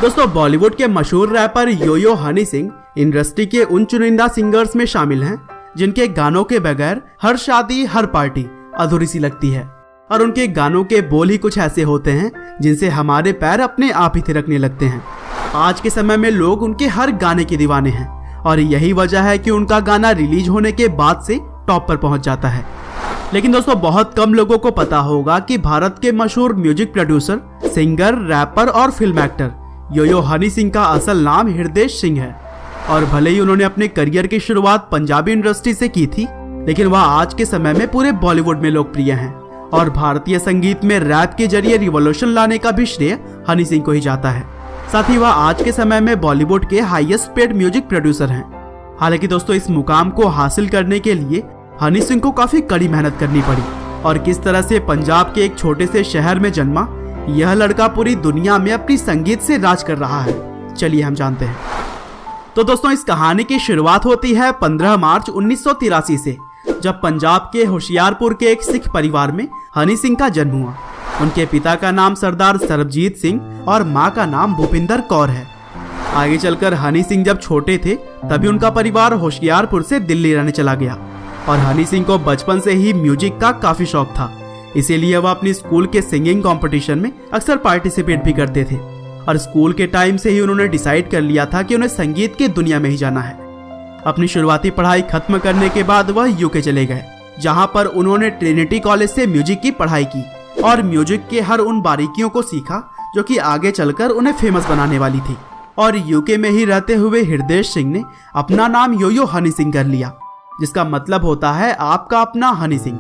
दोस्तों बॉलीवुड के मशहूर wrapper yo-yo Honey Singh industry के उन चुनिंदा सिंगर्स में शामिल हैं जिनके गानों के बगैर हर शादी हर पार्टी अधूरी सी लगती है। और उनके गानों के बोल ही कुछ ऐसे होते हैं जिनसे हमारे पैर अपने आप ही थिरकने लगते हैं। आज के समय में लोग उनके हर गाने के दीवाने हैं और यही वजह है कि उनका गाना रिलीज होने के बाद से टॉप पर पहुंच जाता है। लेकिन दोस्तों बहुत कम लोगों को पता होगा कि भारत के मशहूर म्यूजिक प्रोड्यूसर, सिंगर, रैपर और film actor yo-yo Honey Singh का असल नाम हृदय सिंह है। और भले ही उन्होंने अपने करियर की शुरुआत पंजाबी इंडस्ट्री से की थी, लेकिन वह आज के समय में पूरे बॉलीवुड में लोकप्रिय हैं और भारतीय संगीत में रैप के जरिए रिवॉल्यूशन लाने का भी श्रेय हनी सिंह को ही जाता है। साथ ही वह आज के समय में बॉलीवुड के हाईएस्ट पेड म्यूजिक प्रोड्यूसर हैं। हालांकि दोस्तों इस मुकाम को हासिल करने के लिए हनी सिंह को काफी कड़ी मेहनत करनी पड़ी और किस तरह से पंजाब के एक छोटे से शहर में जन्मा यह लड़का पूरी दुनिया में अपनी संगीत से राज कर रहा है, चलिए हम जानते हैं। तो दोस्तों इस कहानी की शुरुआत होती है 15 मार्च 1983 से, जब पंजाब के होशियारपुर के एक सिख परिवार में हनी सिंह का जन्म हुआ। उनके पिता का नाम सरदार सरबजीत सिंह और मां का नाम भूपिंदर कौर है। आगे चलकर हनी सिंह जब छोटे थे तभी उनका परिवार होशियारपुर से दिल्ली रहने चला गया और हनी सिंह को बचपन से ही म्यूजिक का काफी शौक था, इसीलिए वह अपनी स्कूल के सिंगिंग कंपटीशन में अक्सर पार्टिसिपेट भी करते थे। और स्कूल के टाइम से ही उन्होंने डिसाइड कर लिया था कि उन्हें संगीत की दुनिया में ही जाना है। अपनी शुरुआती पढ़ाई खत्म करने के बाद वह यूके चले गए, जहां पर उन्होंने ट्रिनिटी कॉलेज से म्यूजिक की पढ़ाई की और म्यूजिक के हर उन बारीकियों को सीखा जो कि आगे चलकर उन्हें फेमस बनाने वाली थी। और यूके में ही रहते हुए हृदय सिंह ने अपना नाम यो-यो हनी सिंह कर लिया, जिसका मतलब होता है आपका अपना हनी सिंह।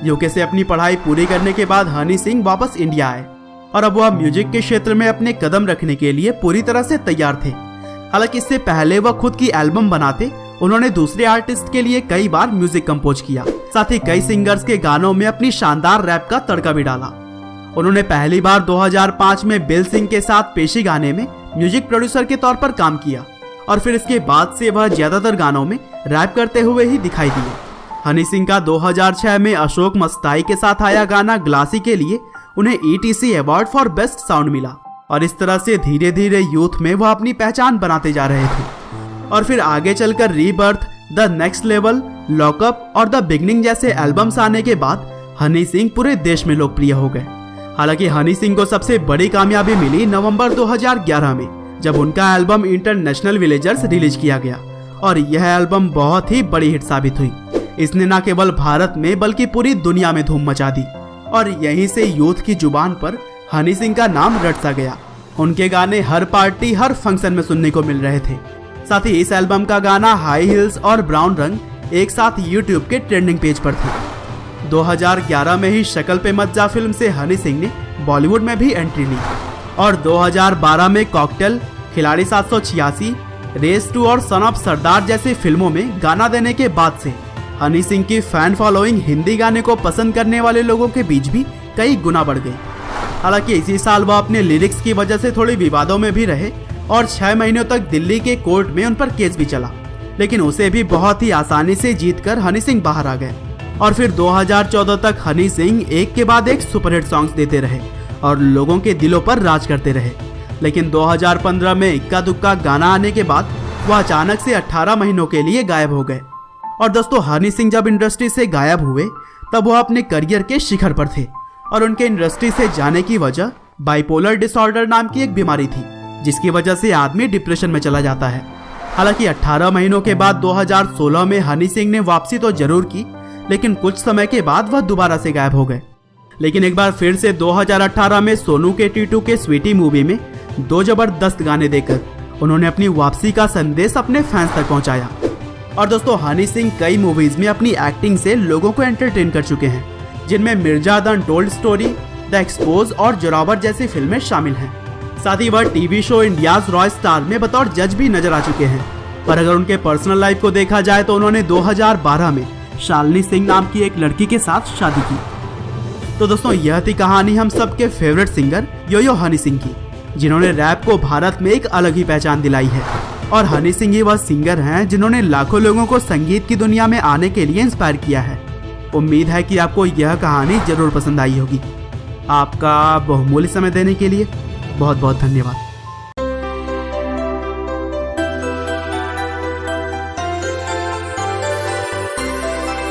यूके से अपनी पढ़ाई पूरी करने के बाद हनी सिंह वापस इंडिया आए और अब वह म्यूजिक के क्षेत्र में अपने कदम रखने के लिए पूरी तरह से तैयार थे। हालांकि इससे पहले वह खुद की एल्बम बनाते, उन्होंने दूसरे आर्टिस्ट के लिए कई बार म्यूजिक कंपोज किया। साथ ही कई सिंगर्स के गानों में अपनी शानदार रैप का तड़का भी डाला। उन्होंने पहली बार 2005 में बिल सिंह के साथ पेशी गाने में म्यूजिक प्रोड्यूसर के तौर पर काम किया और फिर इसके बाद से वह ज्यादातर गानों में रैप करते हुए ही दिखाई दिए। हनी सिंह का 2006 में अशोक मस्ताई के साथ आया गाना ग्लासी के लिए उन्हें ETC award for best sound मिला और इस तरह से धीरे धीरे यूथ में वह अपनी पहचान बनाते जा रहे थे। और फिर आगे चलकर rebirth, the next level, lockup और द बिगनिंग जैसे एल्बम्स आने के बाद हनी सिंह पूरे देश में लोकप्रिय हो गए। हालांकि हनी सिंह को सबसे बड़ी कामयाबी मिली नवंबर 2011 में, जब उनका एल्बम इंटरनेशनल विलेजर्स रिलीज किया गया और यह एल्बम बहुत ही बड़ी हिट साबित हुई। इसने न केवल भारत में बल्कि पूरी दुनिया में धूम मचा दी और यहीं से यूथ की जुबान पर हनी सिंह का नाम रट सा गया। उनके गाने हर पार्टी हर फंक्शन में सुनने को मिल रहे थे। साथ ही इस एल्बम का गाना हाई हिल्स और ब्राउन रंग एक साथ यूट्यूब के ट्रेंडिंग पेज पर थे। 2011 में ही शक्ल पे मत जा फिल्म से हनी सिंह ने बॉलीवुड में भी एंट्री ली और 2012 में कॉकटेल, खिलाड़ी 786, रेस 2 और सन ऑफ सरदार जैसी फिल्मों में गाना देने के बाद से हनी सिंह की फैन फॉलोइंग हिंदी गाने को पसंद करने वाले लोगों के बीच भी कई गुना बढ़ गई। हालांकि इसी साल वह अपने लिरिक्स की वजह से थोड़ी विवादों में भी रहे और 6 महीनों तक दिल्ली के कोर्ट में उन पर केस भी चला, लेकिन उसे भी बहुत ही आसानी से जीतकर हनी सिंह बाहर आ गए। और फिर 2014 तक हनी सिंह एक के बाद एक सुपरहिट सॉन्ग्स देते रहे और लोगों के दिलों पर राज करते रहे। लेकिन 2015 में इक्का दुक्का गाना आने के बाद वह अचानक से 18 महीनों के लिए गायब हो गए। और दोस्तों हनी सिंह जब इंडस्ट्री से गायब हुए तब वह अपने करियर के शिखर पर थे और उनके इंडस्ट्री से जाने की वजह बाइपोलर डिसऑर्डर नाम की एक बीमारी थी, जिसकी वजह से आदमी डिप्रेशन में चला जाता है। हालांकि 18 महीनों के बाद 2016 में हनी सिंह ने वापसी तो जरूर की, लेकिन कुछ समय के बाद वह दोबारा से गायब हो गए। लेकिन एक बार फिर से 2018 में सोनू के टीटू के स्वीटी मूवी में 2 जबरदस्त गाने देकर उन्होंने अपनी वापसी का संदेश अपने फैंस तक पहुंचाया। और दोस्तों हनी सिंह कई मूवीज में अपनी एक्टिंग से लोगों को एंटरटेन कर चुके हैं, जिनमें Mirza the untold story, the expose और जोरावर जैसी फिल्में शामिल हैं। साथ ही वह TV show India's Roy star में बतौर जज भी नजर आ चुके हैं। पर अगर उनके पर्सनल लाइफ को देखा जाए तो उन्होंने 2012 में शालिनी सिंह नाम की एक लड़की के साथ शादी की। तो दोस्तों यह थी कहानी हम सबके favourite singer yo-yo Honey Singh की, जिन्होंने रैप को भारत में एक अलग ही पहचान दिलाई है। और हनी सिंह ही वह सिंगर हैं जिन्होंने लाखों लोगों को संगीत की दुनिया में आने के लिए इंस्पायर किया है। उम्मीद है कि आपको यह कहानी जरूर पसंद आई होगी। आपका बहुमूल्य समय देने के लिए बहुत बहुत धन्यवाद।